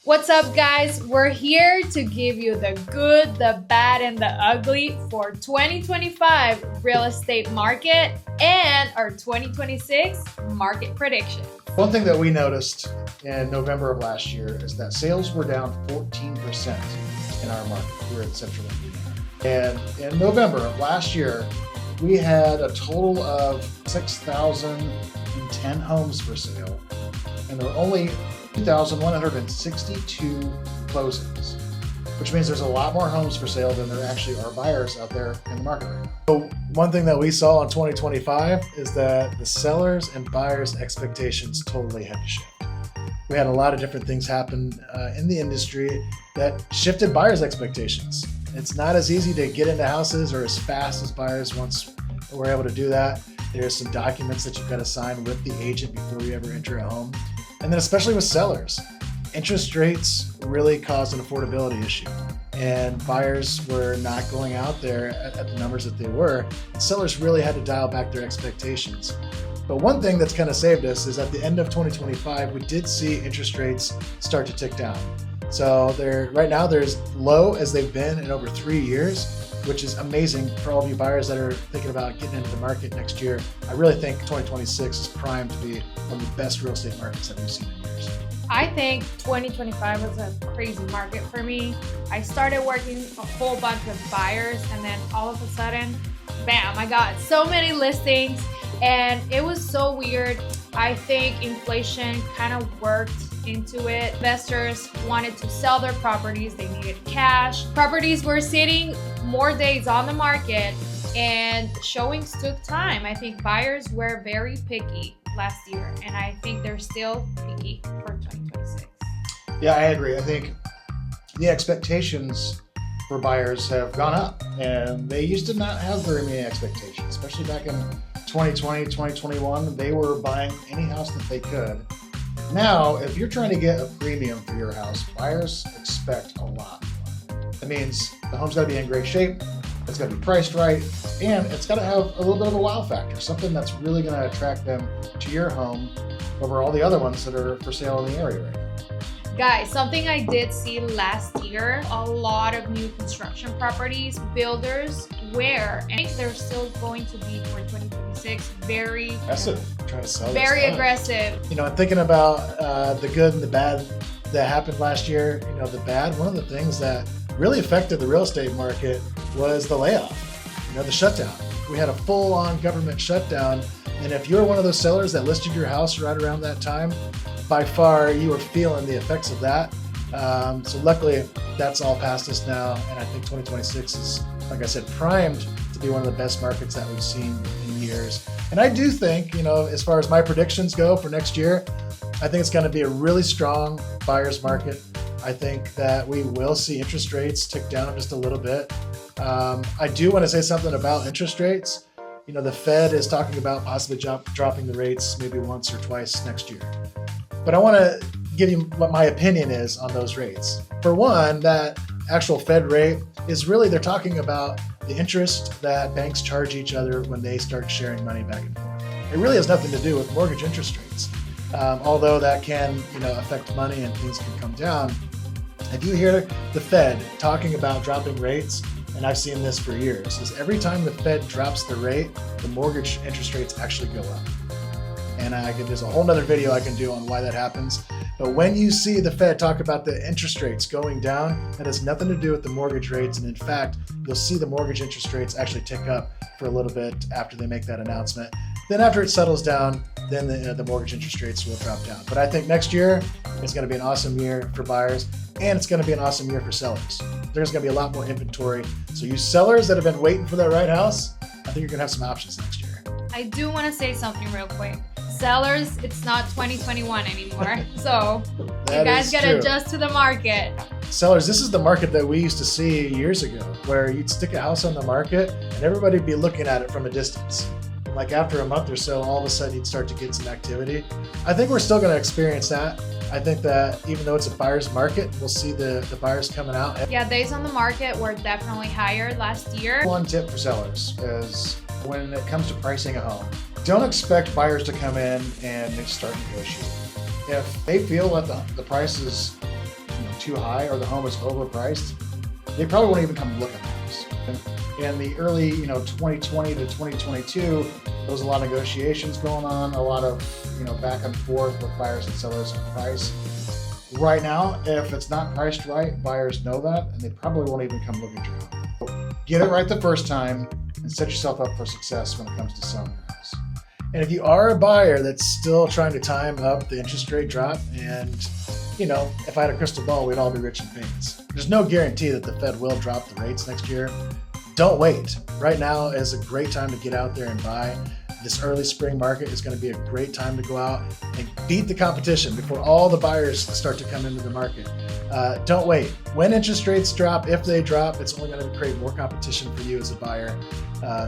What's up, guys? We're here to give you the good, the bad, and the ugly for 2025 real estate market and our 2026 market prediction. One thing that we noticed in November of last year is that sales were down 14% in our market here in Central Indiana. And in November of last year, we had a total of 6,010 homes for sale, and there were only 2,162 closings, which means there's a lot more homes for sale than there actually are buyers out there in the market right now. So one thing that we saw in 2025 is that the sellers and buyers' expectations totally had to shift. We had a lot of different things happen in the industry that shifted buyers' expectations. It's not as easy to get into houses or as fast as buyers once were able to do that. There's some documents that you've got to sign with the agent before you ever enter a home. And then especially with sellers, interest rates really caused an affordability issue. And buyers were not going out there at the numbers that they were. Sellers really had to dial back their expectations. But one thing that's kind of saved us is at the end of 2025, we did see interest rates start to tick down. So right now they're as low as they've been in over 3 years, which is amazing for all of you buyers that are thinking about getting into the market next year. I really think 2026 is primed to be one of the best real estate markets that we've seen in years. I think 2025 was a crazy market for me. I started working a whole bunch of buyers, and then all of a sudden, bam, I got so many listings, and it was so weird. I think inflation kind of worked into it. Investors wanted to sell their properties, they needed cash. Properties were sitting more days on the market, and showings took time. I think buyers were very picky last year, and I think they're still picky for 2026. Yeah, I agree. I think the expectations for buyers have gone up, and they used to not have very many expectations, especially back in 2020, 2021. They were buying any house that they could. Now, if you're trying to get a premium for your house, buyers expect a lot more. That means the home's got to be in great shape, it's got to be priced right, and it's got to have a little bit of a wow factor, something that's really going to attract them to your home over all the other ones that are for sale in the area right now. Guys, something I did see last year, a lot of new construction properties, builders where, and I think they're still going to be for 2026, very aggressive, trying to sell very aggressive. You know, and thinking about the good and the bad that happened last year, you know, the bad, one of the things that really affected the real estate market was the layoff, you know, the shutdown. We had a full-on government shutdown, and if you're one of those sellers that listed your house right around that time, by far you were feeling the effects of that. So luckily that's all past us now, and I think 2026 is, like I said, primed to be one of the best markets that we've seen in years. And I do think, you know, as far as my predictions go for next year, I think it's going to be a really strong buyer's market. I think that we will see interest rates tick down just a little bit. I do want to say something about interest rates. You know, the Fed is talking about possibly dropping the rates maybe once or twice next year. But I want to give you what my opinion is on those rates. For one, that actual Fed rate is really, they're talking about the interest that banks charge each other when they start sharing money back and forth. It really has nothing to do with mortgage interest rates. Although that can, you know, affect money and things can come down. If you hear the Fed talking about dropping rates, and I've seen this for years, is every time the Fed drops the rate, the mortgage interest rates actually go up. And there's a whole nother video I can do on why that happens. But when you see the Fed talk about the interest rates going down, that has nothing to do with the mortgage rates. And in fact, you'll see the mortgage interest rates actually tick up for a little bit after they make that announcement. Then after it settles down, then the mortgage interest rates will drop down. But I think next year is going to be an awesome year for buyers, and it's going to be an awesome year for sellers. There's going to be a lot more inventory. So you sellers that have been waiting for that right house, I think you're going to have some options next year. I do want to say something real quick. Sellers, it's not 2021 anymore. So you guys got to adjust to the market. Sellers, this is the market that we used to see years ago, where you'd stick a house on the market and everybody'd be looking at it from a distance. Like after a month or so, all of a sudden you'd start to get some activity. I think we're still going to experience that. I think that even though it's a buyer's market, we'll see the buyers coming out. Yeah, days on the market were definitely higher last year. One tip for sellers is when it comes to pricing a home, don't expect buyers to come in and start negotiating. If they feel that the price is too high or the home is overpriced, they probably won't even come look at the house. In the early, 2020 to 2022, there was a lot of negotiations going on, a lot of, back and forth with buyers and sellers on price. Right now, if it's not priced right, buyers know that, and they probably won't even come look at your home. So get it right the first time and set yourself up for success when it comes to selling your house. And if you are a buyer that's still trying to time up the interest rate drop, and if I had a crystal ball, we'd all be rich and famous. There's no guarantee that the Fed will drop the rates next year. Don't wait. Right now is a great time to get out there and buy. This early spring market is going to be a great time to go out and beat the competition before all the buyers start to come into the market. Don't wait. When interest rates drop, if they drop, it's only going to create more competition for you as a buyer.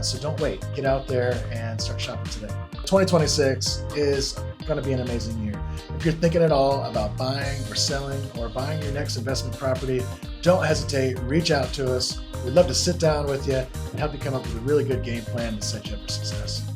So don't wait. Get out there and start shopping today. 2026 is going to be an amazing year. If you're thinking at all about buying or selling or buying your next investment property, don't hesitate. Reach out to us. We'd love to sit down with you and help you come up with a really good game plan to set you up for success.